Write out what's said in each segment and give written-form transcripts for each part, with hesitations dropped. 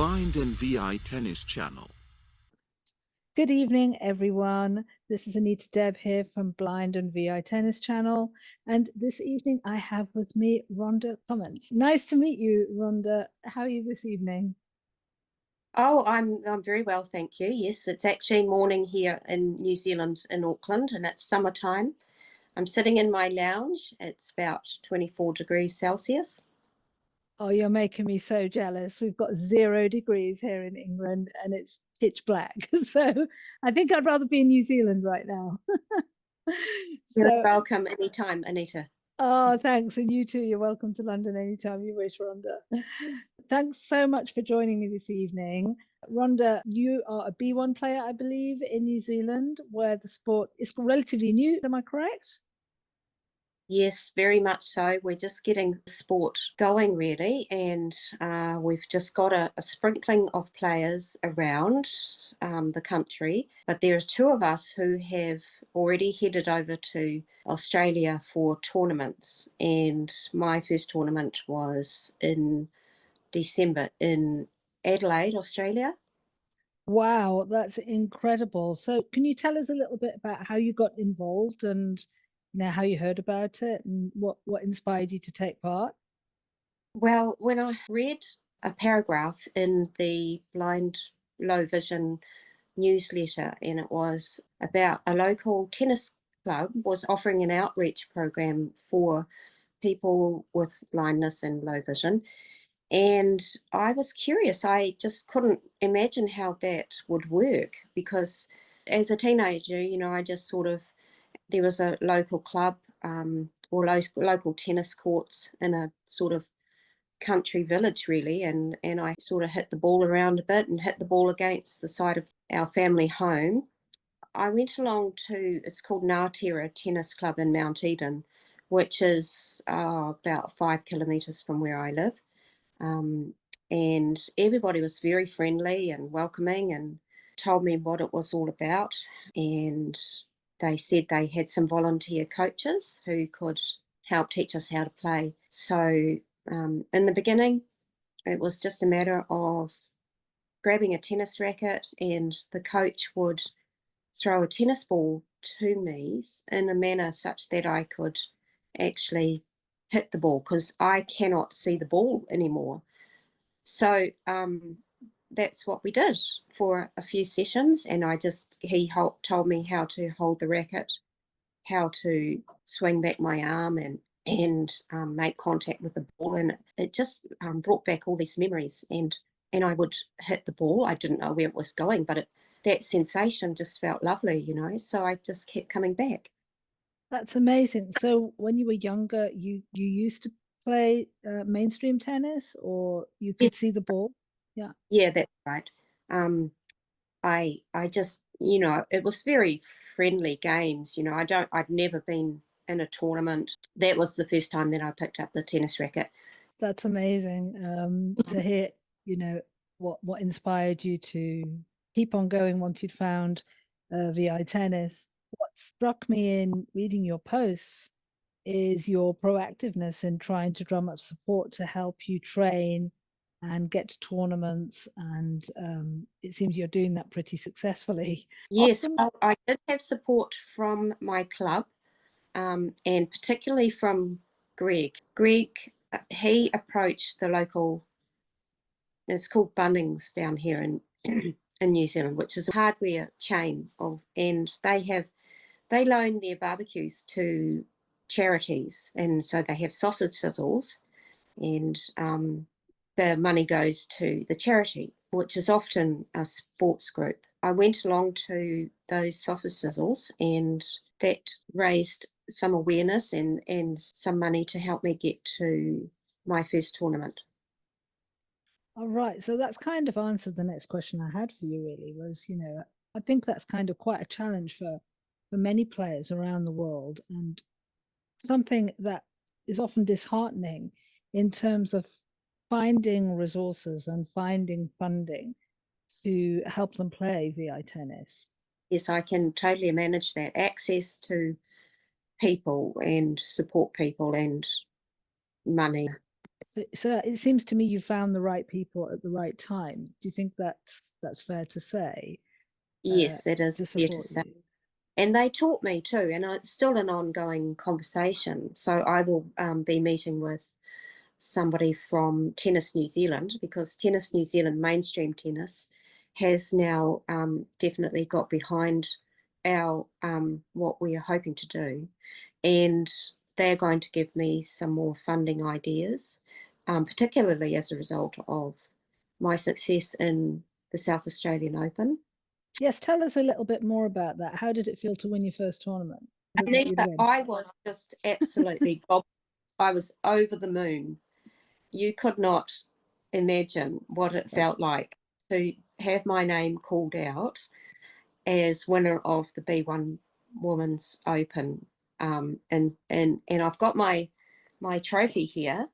Blind and VI Tennis Channel. Good evening, everyone. This is Anita Deb here from Blind and VI Tennis Channel. And this evening I have with me Rhonda Comins. Nice to meet you, Rhonda. How are you this evening? Oh, I'm very well, thank you. Yes, it's actually morning here in New Zealand in Auckland, and it's summertime. I'm sitting in my lounge. It's about 24 degrees Celsius. Oh, you're making me so jealous. We've got 0 degrees here in England and it's pitch black. So I think I'd rather be in New Zealand right now. You're So, welcome anytime, Anita. oh, thanks. And you too. You're welcome to London anytime you wish, Rhonda. Thanks so much for joining me this evening. Rhonda, you are a B1 player, I believe, in New Zealand, where the sport is relatively new. Am I correct? Yes, very much so. We're just getting the sport going, really, and we've just got a sprinkling of players around the country. But there are two of us who have already headed over to Australia for tournaments, and my first tournament was in December in Adelaide, Australia. Wow, that's incredible. So can you tell us a little bit about how you got involved and how you heard about it and what inspired you to take part? Well, when I read a paragraph in the Blind Low Vision newsletter, and it was about a local tennis club was offering an outreach program for people with blindness and low vision. And I was curious. I just couldn't imagine how that would work because as a teenager, I just sort of, there was a local club or local tennis courts in a sort of country village really, and I sort of hit the ball around a bit and hit the ball against the side of our family home. I went along to, it's called Ngātera Tennis Club in Mount Eden, which is about 5 kilometres from where I live. And everybody was very friendly and welcoming and told me what it was all about. And they said they had some volunteer coaches who could help teach us how to play. So in the beginning, it was just a matter of grabbing a tennis racket and the coach would throw a tennis ball to me in a manner such that I could actually hit the ball because I cannot see the ball anymore. So that's what we did for a few sessions, and he told me how to hold the racket, how to swing back my arm and make contact with the ball, and it just brought back all these memories. And I would hit the ball. I didn't know where it was going, but that sensation just felt lovely, So I just kept coming back. That's amazing. So when you were younger, you used to play mainstream tennis, or you could see the ball? Yeah. Yeah, that's right. I just, it was very friendly games. I'd never been in a tournament. That was the first time that I picked up the tennis racket. That's amazing to hear, what inspired you to keep on going once you'd found VI tennis. What struck me in reading your posts is your proactiveness in trying to drum up support to help you train and get to tournaments, and it seems you're doing that pretty successfully. Yes, well, I did have support from my club, and particularly from Greg. Greg, he approached the local, it's called Bunnings down here in in New Zealand, which is a hardware chain and they loan their barbecues to charities, and so they have sausage sizzles, and the money goes to the charity, which is often a sports group. I went along to those sausage sizzles, and that raised some awareness and some money to help me get to my first tournament. All right, so that's kind of answered the next question I had for you, really, was, I think that's kind of quite a challenge for many players around the world, and something that is often disheartening in terms of finding resources and finding funding to help them play VI tennis. Yes, I can totally manage that. Access to people and support people and money. So it seems to me you found the right people at the right time. Do you think that's fair to say, Yes, it is to fair to support say. you? And they taught me too, and it's still an ongoing conversation. So I will be meeting with somebody from Tennis New Zealand, because Tennis New Zealand, mainstream tennis, has now definitely got behind our what we are hoping to do, and they're going to give me some more funding ideas, particularly as a result of my success in the South Australian Open. Yes, tell us a little bit more about that. How did it feel to win your first tournament? Other than that you'd Anita, win. I was just absolutely I was over the moon. You could not imagine what it felt like to have my name called out as winner of the B1 Women's Open. And I've got my trophy here.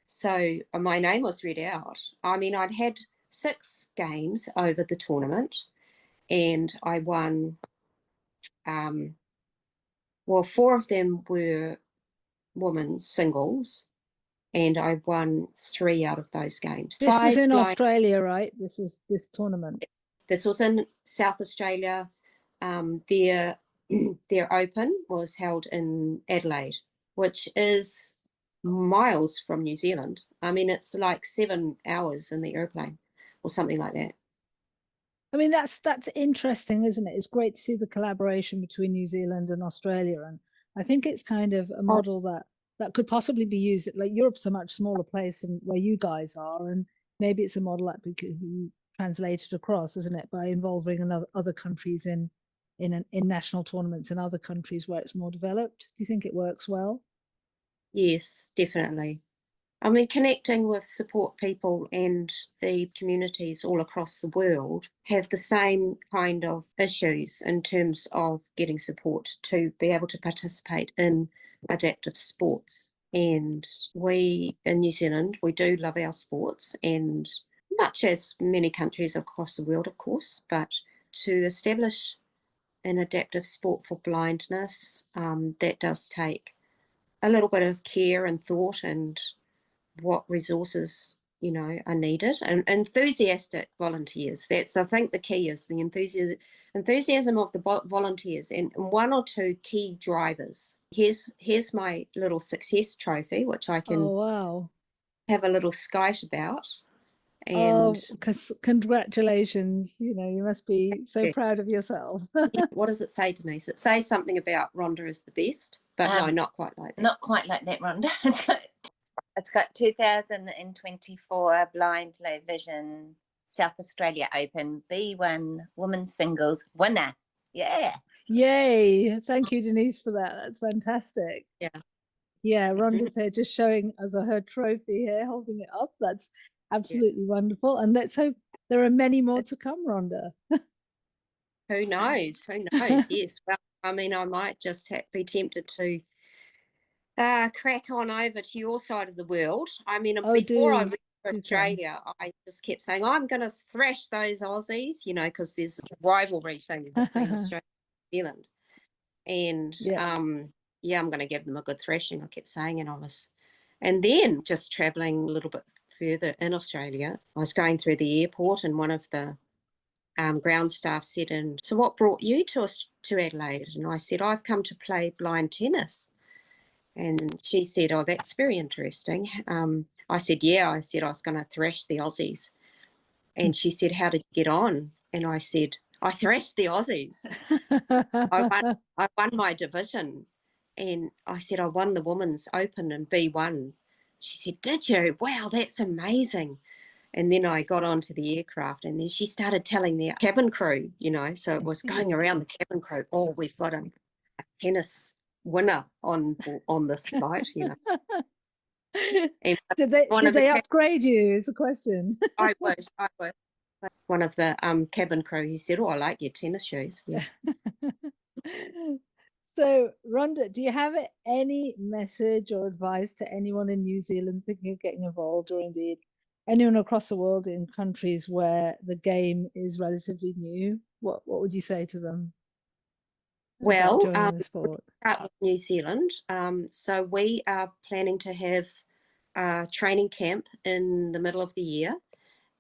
So my name was read out. I mean, I'd had 6 games over the tournament, and I won. Well, 4 of them were women's singles, and I won 3 out of those games. This was 5 in blind. Australia, right? This was this tournament. This was in South Australia. Their Open was held in Adelaide, which is miles from New Zealand. I mean, it's like 7 hours in the airplane or something like that. I mean, that's interesting, isn't it? It's great to see the collaboration between New Zealand and Australia, and I think it's kind of a Oh, model that could possibly be used. Like Europe's a much smaller place than where you guys are, and maybe it's a model that could be translated across, isn't it? By involving other countries in national tournaments in other countries where it's more developed. Do you think it works well? yes, definitely. I mean, connecting with support people and the communities all across the world have the same kind of issues in terms of getting support to be able to participate in adaptive sports. And we in New Zealand, we do love our sports, and much as many countries across the world, of course, but to establish an adaptive sport for blindness, that does take a little bit of care and thought, and what resources are needed, and enthusiastic volunteers. That's, I think, the key is the enthusiasm of the volunteers, and 1 or 2 key drivers. Here's my little success trophy, which I Oh, can wow. have a little skite about. And Oh, congratulations. You must be so proud of yourself. what does it say, Denise? It says something about Rhonda is the best, but no, not quite like that. Not quite like that, Rhonda. It's got 2024 Blind Low Vision South Australia Open B1 Women's Singles winner. Yeah. Yay. Thank you, Denise, for that. That's fantastic. Yeah. Yeah, Rhonda's here just showing us her trophy here, holding it up. That's absolutely wonderful. And let's hope there are many more to come, Rhonda. Who knows? Who knows? Yes. Well, I mean, I might just be tempted to crack on over to your side of the world. I mean, Oh, before I do went to come. Australia, I just kept saying, I'm going to thrash those Aussies, because there's a rivalry thing between Australia and New Zealand. And Yeah. yeah, I'm going to give them a good thrashing, I kept saying. And then just traveling a little bit further in Australia, I was going through the airport, and one of the ground staff said, "And so what brought you to Adelaide?" And I said, "I've come to play blind tennis." And she said, "Oh, that's very interesting." I said, "Yeah." I said I was going to thrash the Aussies. And she said, "How did you get on?" And I said, "I thrashed the Aussies. I won my division." And I said, "I won the Women's Open in B1. She said, "Did you? Wow, that's amazing." And then I got onto the aircraft, and then she started telling the cabin crew, so it was going around the cabin crew, "Oh, we've got a tennis winner on this flight." And Did one of they the upgrade you is the question. I wish. One of the cabin crew, he said, "Oh, I like your tennis shoes." Yeah. So, Rhonda, do you have any message or advice to anyone in New Zealand thinking of getting involved, or indeed anyone across the world in countries where the game is relatively new? What would you say to them about Well, joining the sport? start with New Zealand. So we are planning to have a training camp in the middle of the year.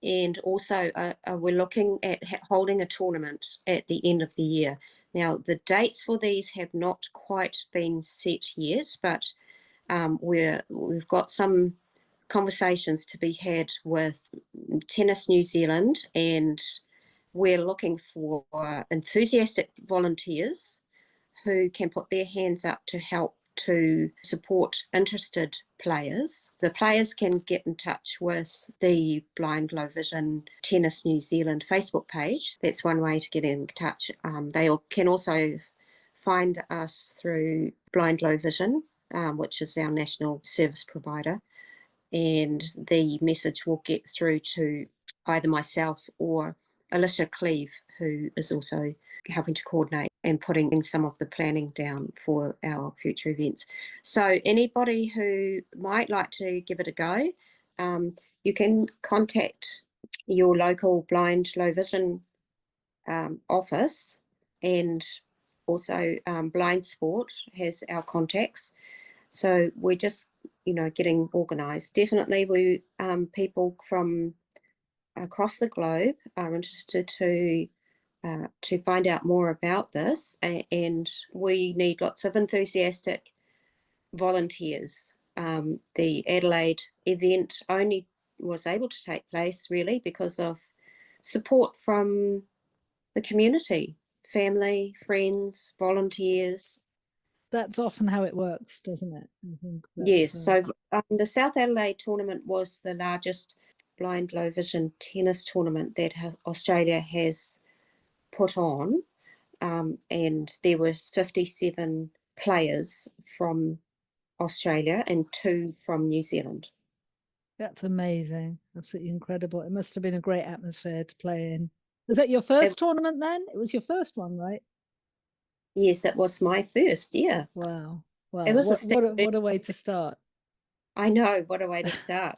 And also we're looking at holding a tournament at the end of the year. Now, the dates for these have not quite been set yet, but we've got some conversations to be had with Tennis New Zealand, and we're looking for enthusiastic volunteers who can put their hands up to help to support interested players. The players can get in touch with the Blind Low Vision Tennis New Zealand Facebook page. That's one way to get in touch. They can also find us through Blind Low Vision, which is our national service provider, and the message will get through to either myself or Alicia Cleve, who is also helping to coordinate and putting some of the planning down for our future events. So anybody who might like to give it a go, you can contact your local Blind Low Vision office, and also Blind Sport has our contacts. So we're just, getting organised. Definitely, we people from across the globe are interested to find out more about this, and we need lots of enthusiastic volunteers. The Adelaide event only was able to take place really because of support from the community, family, friends, volunteers. That's often how it works, doesn't it? I think Yes, that's, so the South Adelaide tournament was the largest blind low vision tennis tournament that Australia has put on, and there was 57 players from Australia and 2 from New Zealand. That's amazing. Absolutely incredible. It must have been a great atmosphere to play in. Was that your first tournament then? It was your first one, right? Yes, it was my first, yeah. Wow. Wow. It was what a way to start. I know, what a way to start.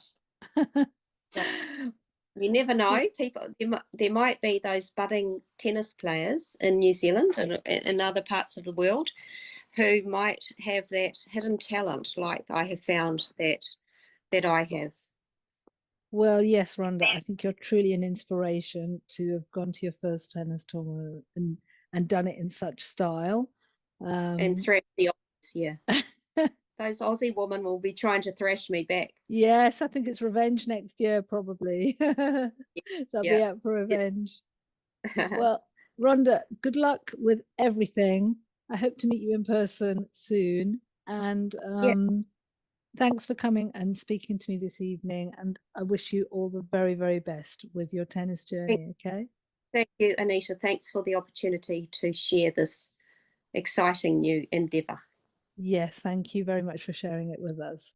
You never know, people. There might be those budding tennis players in New Zealand and in other parts of the world who might have that hidden talent, like I have found that I have. Well, yes, Rhonda, I think you're truly an inspiration to have gone to your first tennis tournament and done it in such style. And thrash the Aussies, yeah. Those Aussie women will be trying to thrash me back. Yes, I think it's revenge next year, probably. They'll be out for revenge. Well, Rhonda, good luck with everything. I hope to meet you in person soon. And thanks for coming and speaking to me this evening. And I wish you all the very, very best with your tennis journey, okay? Thank you, Anita. Thanks for the opportunity to share this exciting new endeavour. Yes, thank you very much for sharing it with us.